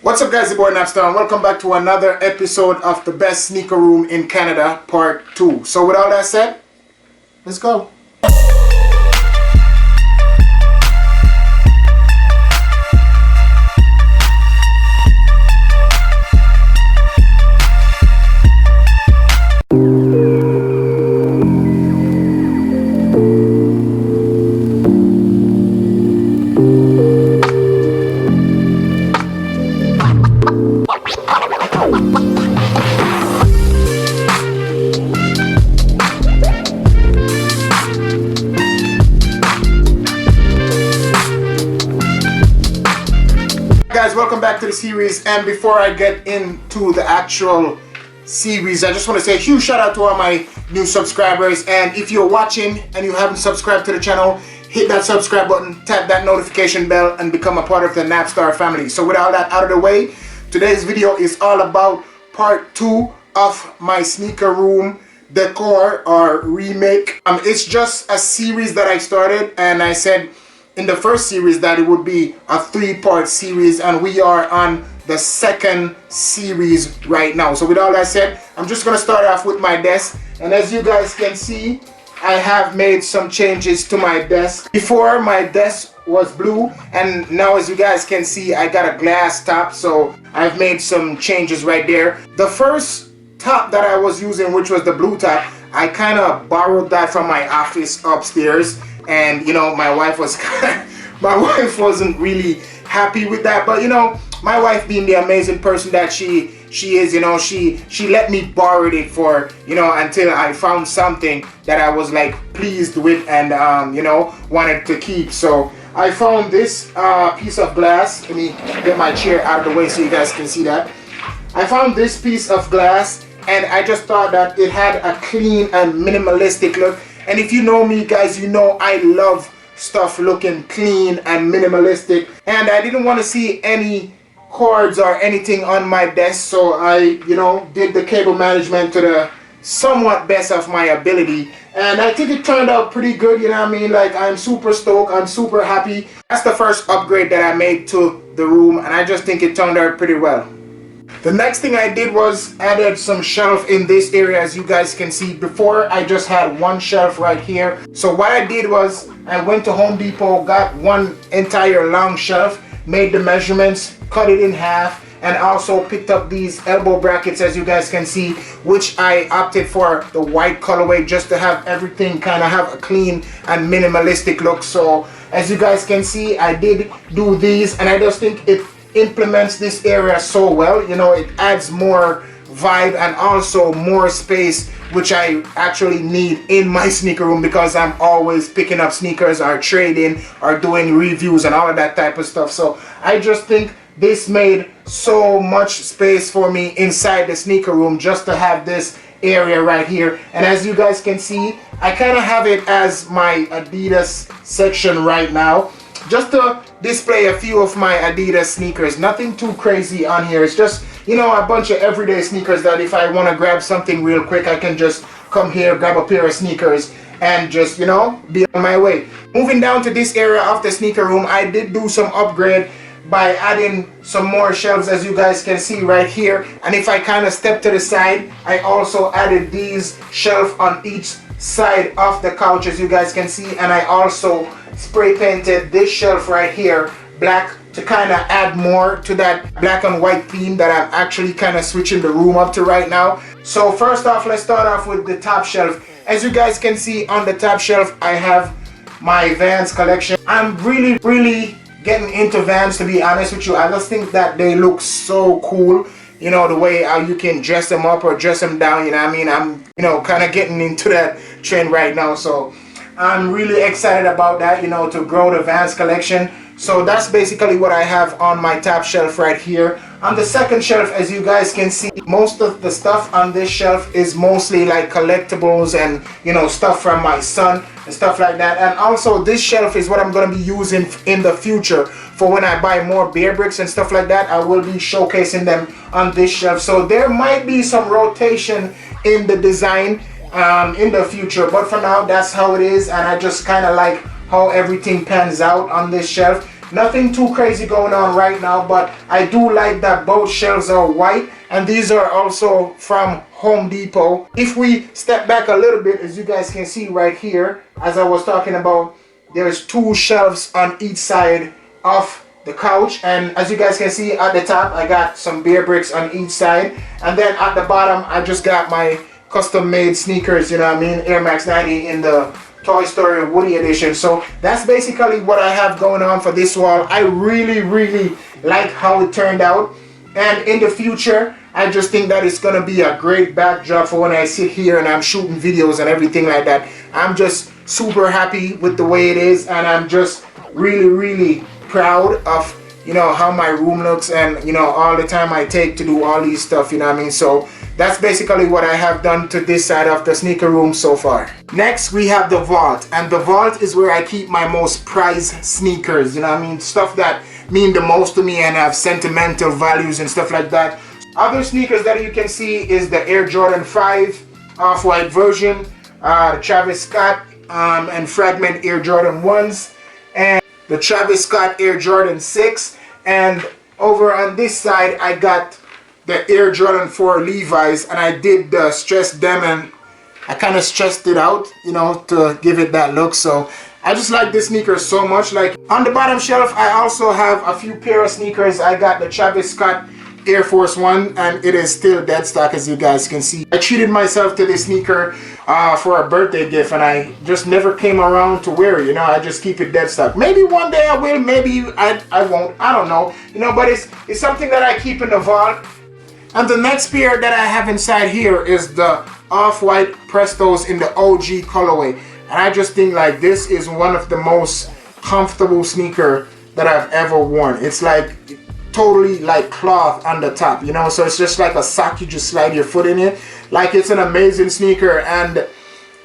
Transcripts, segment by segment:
What's up, guys? Your boy Napstar, and welcome back to another episode of the best sneaker room in Canada, part 2. So with all that said, let's go. Guys, welcome back to the series, and before I get into the actual series, I just want to say a huge shout out to all my new subscribers. And if you're watching and you haven't subscribed to the channel, hit that subscribe button, tap that notification bell, and become a part of the Napstar family. So with all that out of the way, today's video is all about part 2 of my sneaker room decor or remake. It's just a series that I started, and I said in the first series that it would be a 3-part series, and we are on the second series right now. So with all that said, I'm just gonna start off with my desk, and as you guys can see, I have made some changes to my desk. Before, my desk was blue, and now as you guys can see, I got a glass top, so I've made some changes right there. The first top that I was using, which was the blue top, I kind of borrowed that from my office upstairs. And you know, my wife wasn't really happy with that, but you know, my wife, being the amazing person that she is, you know, she let me borrow it for, you know, until I found something that I was like pleased with and you know, wanted to keep. So I found this piece of glass. Let me get my chair out of the way so you guys can see that. I found this piece of glass, and I just thought that it had a clean and minimalistic look. And if you know me, guys, you know I love stuff looking clean and minimalistic. And I didn't want to see any cords or anything on my desk, so I, you know, did the cable management to the somewhat best of my ability. And I think it turned out pretty good, you know what I mean? Like, I'm super stoked, I'm super happy. That's the first upgrade that I made to the room, and I just think it turned out pretty well. The next thing I did was added some shelf in this area. As you guys can see, before I just had one shelf right here. So what I did was I went to Home Depot, got one entire long shelf, made the measurements, cut it in half, and also picked up these elbow brackets, as you guys can see, which I opted for the white colorway just to have everything kind of have a clean and minimalistic look. So as you guys can see, I did do these, and I just think it implements this area so well. You know, it adds more vibe and also more space, which I actually need in my sneaker room because I'm always picking up sneakers or trading or doing reviews and all of that type of stuff. So I just think this made so much space for me inside the sneaker room just to have this area right here. And as you guys can see, I kind of have it as my Adidas section right now, just to display a few of my Adidas sneakers. Nothing too crazy on here. It's just, you know, a bunch of everyday sneakers that if I want to grab something real quick, I can just come here, grab a pair of sneakers, and just, you know, be on my way. Moving down to this area of the sneaker room, I did do some upgrade by adding some more shelves, as you guys can see right here. And if I kind of step to the side, I also added these shelves on each side of the couch, as you guys can see. And I also spray painted this shelf right here black to kind of add more to that black and white theme that I'm actually kind of switching the room up to right now. So first off, let's start off with the top shelf. As you guys can see on the top shelf, I have my Vans collection. I'm really getting into Vans, to be honest with you. I just think that they look so cool. You know, the way how you can dress them up or dress them down, you know what I mean? I'm, you know, kind of getting into that trend right now. So I'm really excited about that, you know, to grow the Vans collection. So that's basically what I have on my top shelf right here. On the second shelf, as you guys can see, most of the stuff on this shelf is mostly like collectibles and, you know, stuff from my son and stuff like that. And also this shelf is what I'm going to be using in the future for when I buy more beer bricks and stuff like that. I will be showcasing them on this shelf. So there might be some rotation in the design in the future, but for now that's how it is. And I just kind of like how everything pans out on this shelf. Nothing too crazy going on right now, but I do like that both shelves are white, and these are also from Home Depot. If we step back a little bit, as you guys can see right here, as I was talking about, there's 2 shelves on each side of the couch, and as you guys can see at the top, I got some beer bricks on each side, and then at the bottom I just got my custom made sneakers, you know what I mean, Air Max 90 in the Toy Story Woody edition. So that's basically what I have going on for this wall. I really like how it turned out, and in the future I just think that it's gonna be a great backdrop for when I sit here and I'm shooting videos and everything like that. I'm just super happy with the way it is, and I'm just really proud of, you know, how my room looks, and you know, all the time I take to do all these stuff, you know what I mean. So that's basically what I have done to this side of the sneaker room so far. Next we have the vault, and the vault is where I keep my most prized sneakers, you know what I mean, stuff that mean the most to me and have sentimental values and stuff like that. Other sneakers that you can see is the Air Jordan 5 off-white version, the Travis Scott and Fragment Air Jordan 1s, and the Travis Scott Air Jordan 6, and over on this side I got the Air Jordan 4 Levi's, and I did stress them, and I kind of stressed it out, you know, to give it that look. So I just like this sneaker so much. Like on the bottom shelf I also have a few pair of sneakers. I got the Travis Scott Air Force One, and it is still dead stock, as you guys can see. I treated myself to this sneaker for a birthday gift, and I just never came around to wear it, you know. I just keep it dead stock. Maybe one day I will, maybe I won't, I don't know, you know, but it's something that I keep in the vault. And the next pair that I have inside here is the off-white Prestos in the OG colorway, and I just think like this is one of the most comfortable sneaker that I've ever worn. It's like totally like cloth on the top, you know, so it's just like a sock, you just slide your foot in it. Like, it's an amazing sneaker, and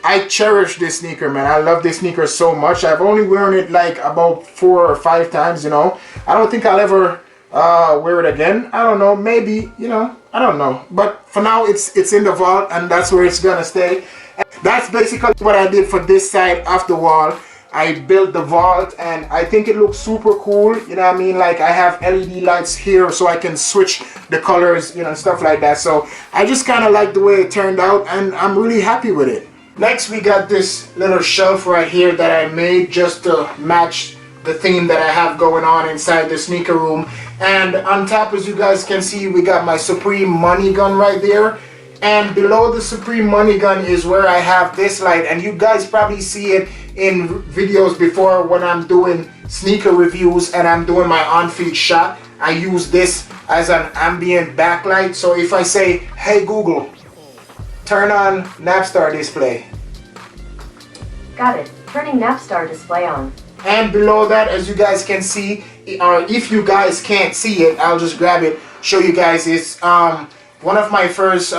I cherish this sneaker, man. I love this sneaker so much. I've only worn it like about 4 or 5 times, you know. I don't think I'll ever wear it again. I don't know, maybe, you know, I don't know, but for now it's in the vault, and that's where it's gonna stay. And that's basically what I did for this side of the wall. I built the vault, and I think it looks super cool, you know what I mean. Like, I have LED lights here so I can switch the colors, you know, stuff like that. So I just kind of like the way it turned out, and I'm really happy with it. Next we got this little shelf right here that I made just to match the theme that I have going on inside the sneaker room. And on top, as you guys can see, we got my Supreme money gun right there, and below the Supreme money gun is where I have this light, and you guys probably see it in videos before when I'm doing sneaker reviews and I'm doing my on-feet shot. I use this as an ambient backlight, so if I say, hey Google, turn on Napstar display. Got it. Turning Napstar display on. And below that, as you guys can see, or if you guys can't see it, I'll just grab it, show you guys. It's one of my first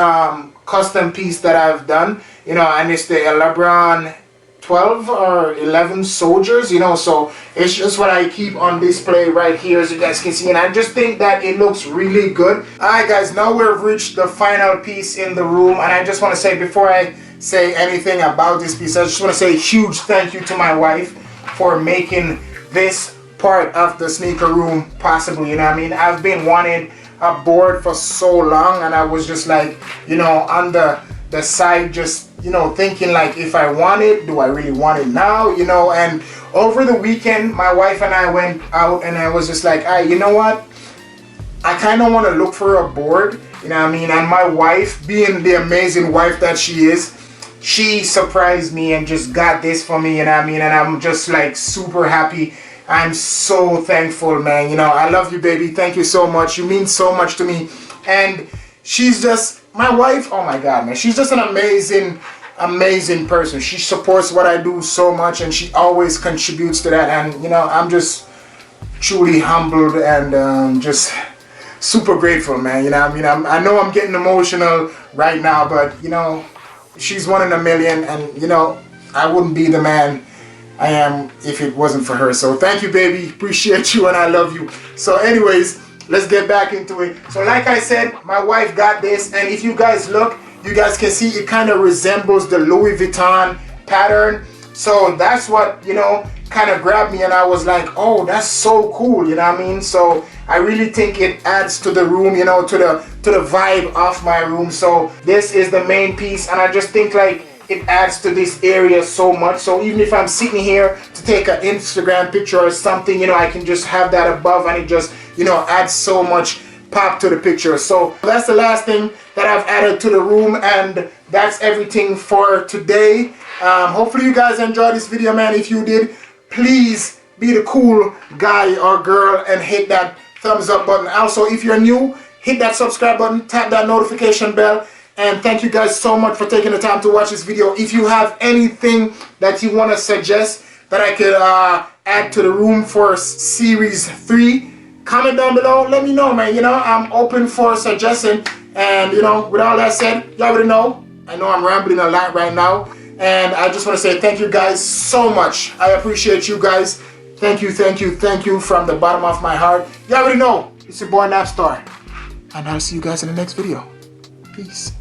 custom piece that I've done, you know, and it's the LeBron 12 or 11 soldiers, you know, so it's just what I keep on display right here, as you guys can see, and I just think that it looks really good. Alright guys, now we've reached the final piece in the room, and I just want to say, before I say anything about this piece, I just want to say a huge thank you to my wife for making this part of the sneaker room possible, you know what I mean. I've been wanting a board for so long, and I was just like, you know, on the side, just, you know, thinking like, if I want it, do I really want it now, you know. And over the weekend my wife and I went out, and I was just like, hey, you know what, I kind of want to look for a board, you know what I mean. And my wife, being the amazing wife that she is, she surprised me and just got this for me, you know what I mean. And I'm just like super happy. I'm so thankful, man. You know, I love you, baby. Thank you so much. You mean so much to me. And she's just, my wife, oh my God, man. She's just an amazing person. She supports what I do so much, and she always contributes to that. And, you know, I'm just truly humbled and just super grateful, man. You know what I mean? I know I'm getting emotional right now, but, you know, she's one in a million, and, you know, I wouldn't be the man I am if it wasn't for her. So thank you, baby. Appreciate you, and I love you. So anyways, let's get back into it. So like I said, my wife got this, and if you guys look, you guys can see it kind of resembles the Louis Vuitton pattern. So that's what, you know, kind of grabbed me and I was like, oh, that's so cool, you know what I mean? So I really think it adds to the room, you know, to the vibe of my room. So this is the main piece, and I just think like it adds to this area so much. So even if I'm sitting here to take an Instagram picture or something, you know, I can just have that above, and it just, you know, adds so much pop to the picture. So that's the last thing that I've added to the room, and that's everything for today. Hopefully you guys enjoyed this video, man. If you did, please be the cool guy or girl and hit that thumbs up button. Also, if you're new, hit that subscribe button, tap that notification bell. And thank you guys so much for taking the time to watch this video. If you have anything that you want to suggest that I could add to the room for series 3, comment down below. Let me know, man. You know, I'm open for suggestion. And, you know, with all that said, you already know. I know I'm rambling a lot right now. And I just want to say thank you guys so much. I appreciate you guys. Thank you, thank you, thank you from the bottom of my heart. You already know. It's your boy Napstar. And I'll see you guys in the next video. Peace.